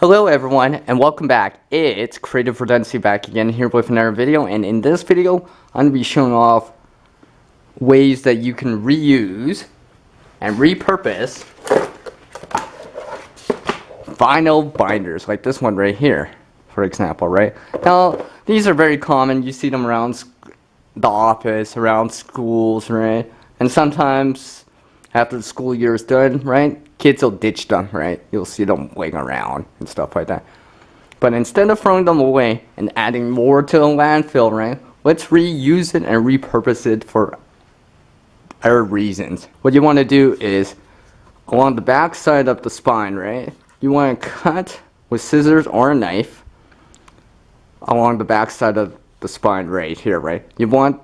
Hello everyone and welcome back. It's Creative Redundancy back again here with another video, and in this video I'm going to be showing off ways that you can reuse and repurpose vinyl binders like this one right here, for example, right? Now these are very common. You see them around the office, around schools, right? And sometimes after the school year is done, right, kids will ditch them, right? You'll see them laying around and stuff like that. But instead of throwing them away and adding more to the landfill, right, let's reuse it and repurpose it for other reasons. What you want to do is, along the back side of the spine, right, you want to cut with scissors or a knife along the back side of the spine right here, right? You want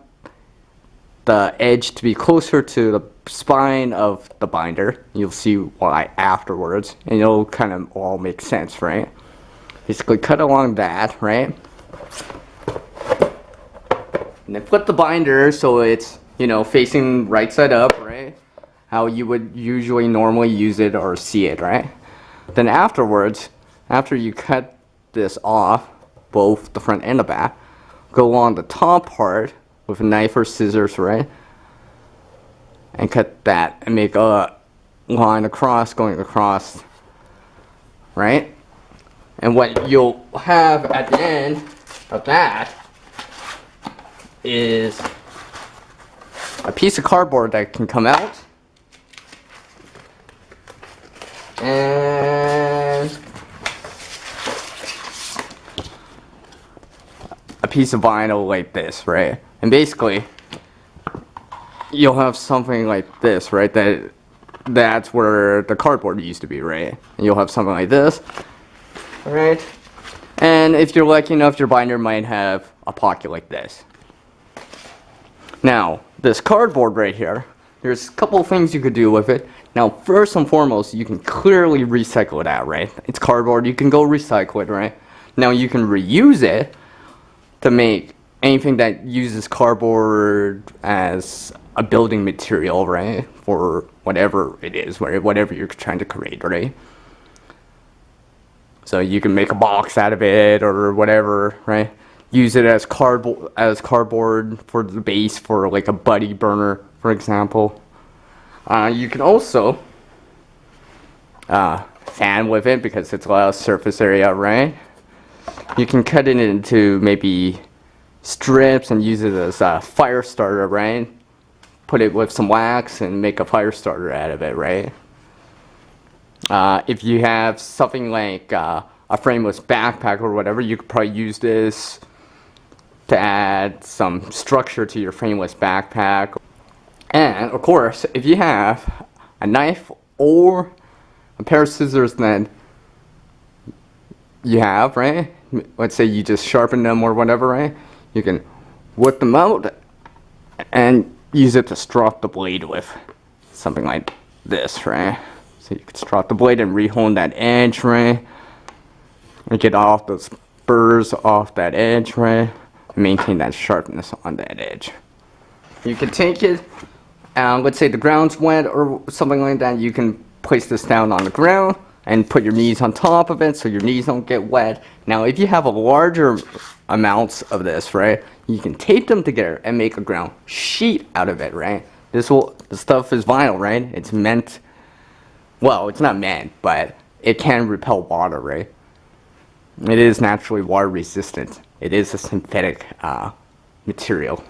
the edge to be closer to the spine of the binder. You'll see why afterwards, and it'll kind of all make sense, right? Basically cut along that, right? And then flip the binder so it's, facing right side up, right? How you would usually normally use it or see it, right? Then afterwards, after you cut this off, both the front and the back, go along the top part with a knife or scissors, right? And cut that and make a line across, going across, right? And what you'll have at the end of that is a piece of cardboard that can come out and a piece of vinyl like this, right? And basically you'll have something like this, right? That's where the cardboard used to be, right? And you'll have something like this, right? And if you're lucky enough, your binder might have a pocket like this. Now, this cardboard right here, there's a couple of things you could do with it. Now, first and foremost, you can clearly recycle it out, right? It's cardboard, you can go recycle it, right? Now, you can reuse it to make anything that uses cardboard as a building material, right? For whatever it is, right? Whatever you're trying to create, right? So you can make a box out of it or whatever, right? Use it as cardboard for the base for like a buddy burner, for example. You can also fan with it because it's a lot of surface area, right? You can cut it into maybe strips and use it as a fire starter, right? Put it with some wax and make a fire starter out of it, right? If you have something like a frameless backpack or whatever, you could probably use this to add some structure to your frameless backpack. And of course, if you have a knife or a pair of scissors that you have, right? Let's say you just sharpen them or whatever, right? You can whip them out and use it to strop the blade with something like this, right? So you can strop the blade and rehone that edge, right? And get off those spurs off that edge, right? And maintain that sharpness on that edge. You can take it, let's say the ground's wet or something like that, you can place this down on the ground and put your knees on top of it so your knees don't get wet. Now, if you have a larger amounts of this, right, you can tape them together and make a ground sheet out of it, right? The stuff is vinyl, right? It's meant, well, it's not meant, but it can repel water, right? It is naturally water resistant. It is a synthetic material.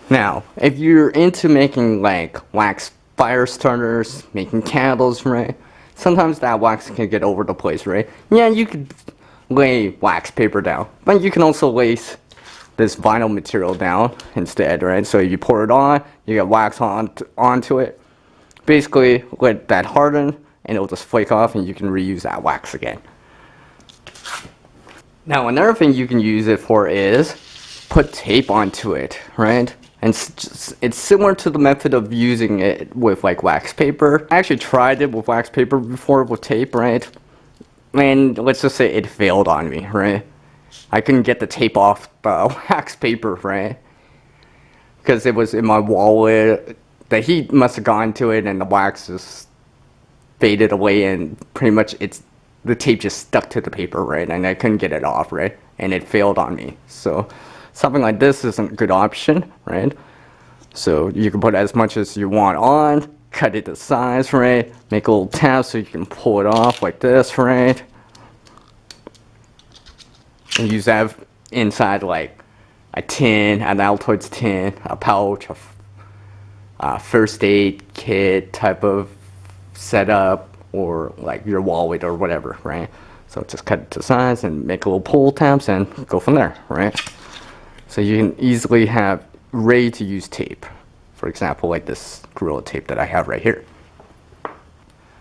Now, if you're into making like wax fire starters, making candles, right? Sometimes that wax can get over the place, right? Yeah, you could lay wax paper down, but you can also lay this vinyl material down instead, right? So you pour it on, you get wax onto it. Basically, let that harden, and it'll just flake off, and you can reuse that wax again. Now, another thing you can use it for is put tape onto it, right? And it's similar to the method of using it with like wax paper. I actually tried it with wax paper before with tape, right? And let's just say it failed on me, right? I couldn't get the tape off the wax paper, right? Because it was in my wallet. The heat must have gone to it and the wax just faded away, and pretty much it's the tape just stuck to the paper, right? And I couldn't get it off, right? And it failed on me. So something like this isn't a good option, right? So you can put as much as you want on, cut it to size, right? Make a little tab so you can pull it off like this, right? And use that inside like a tin, an Altoids tin, a pouch, a first aid kit type of setup, or like your wallet or whatever, right? So just cut it to size and make a little pull tabs and go from there, right? So you can easily have ready to use tape. For example, like this Gorilla tape that I have right here.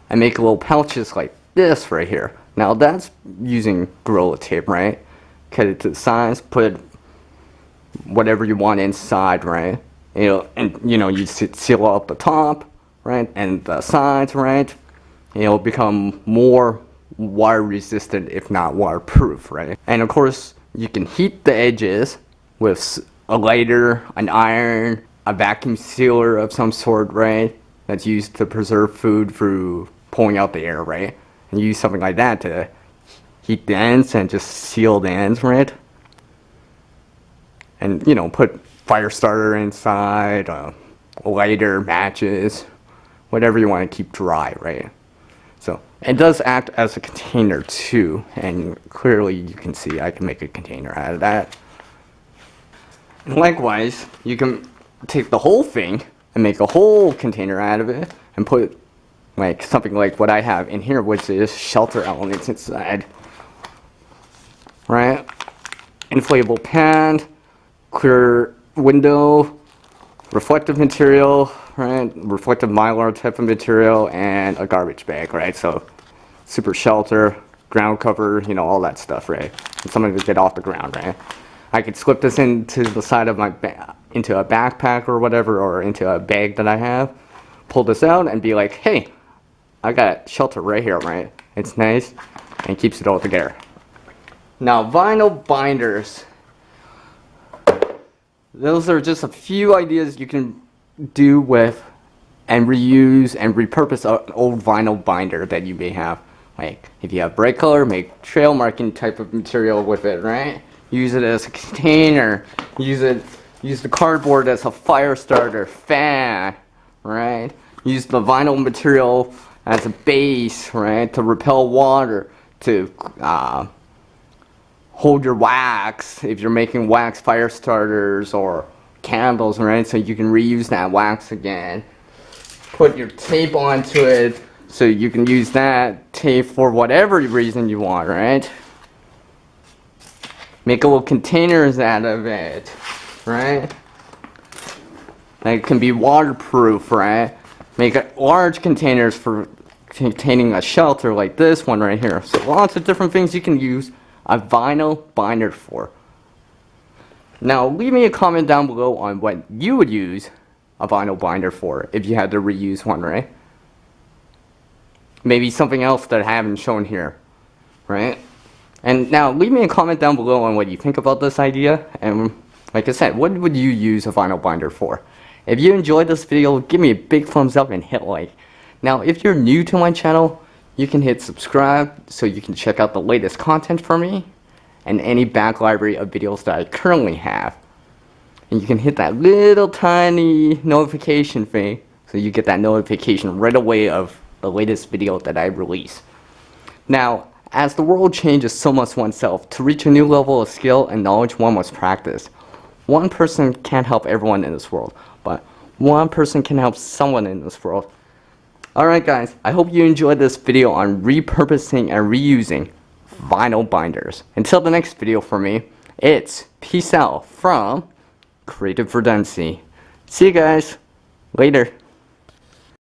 I make little pouches like this right here. Now that's using Gorilla tape, right? Cut it to size, put whatever you want inside, right? You seal up the top, right? And the sides, right? It'll become more water resistant, if not waterproof, right? And of course, you can heat the edges with a lighter, an iron, a vacuum sealer of some sort, right? That's used to preserve food through pulling out the air, right? And use something like that to heat the ends and just seal the ends, right? And put fire starter inside, a lighter, matches, whatever you want to keep dry, right? So it does act as a container too, and clearly you can see I can make a container out of that. And likewise, you can take the whole thing and make a whole container out of it and put like something like what I have in here, which is shelter elements inside, right? Inflatable pan, clear window, reflective material, right? Reflective mylar type of material, and a garbage bag, right? So super shelter, ground cover, all that stuff, right? And something to get off the ground, right? I could slip this into the side of my into a backpack or whatever, or into a bag that I have, pull this out and be like, hey, I got shelter right here, right? It's nice and keeps it all together. Now vinyl binders. Those are just a few ideas you can do with and reuse and repurpose an old vinyl binder that you may have. Like if you have bright color, make trail marking type of material with it, right? Use it as a container. Use the cardboard as a fire starter, fan, right? Use the vinyl material as a base, right? To repel water, to hold your wax if you're making wax fire starters or candles, right? So you can reuse that wax again. Put your tape onto it so you can use that tape for whatever reason you want, right? Make a little containers out of it, right? That can be waterproof, right? Make large containers for containing a shelter like this one right here. So lots of different things you can use a vinyl binder for. Now leave me a comment down below on what you would use a vinyl binder for if you had to reuse one, right? Maybe something else that I haven't shown here, right? And now leave me a comment down below on what you think about this idea, and like I said, what would you use a vinyl binder for? If you enjoyed this video, give me a big thumbs up and hit like. Now if you're new to my channel, you can hit subscribe so you can check out the latest content from me and any back library of videos that I currently have. And you can hit that little tiny notification thing so you get that notification right away of the latest video that I release. Now, as the world changes so much oneself, to reach a new level of skill and knowledge, one must practice. One person can't help everyone in this world, but one person can help someone in this world. Alright guys, I hope you enjoyed this video on repurposing and reusing vinyl binders. Until the next video for me, it's peace out from Creative Redundancy. See you guys later.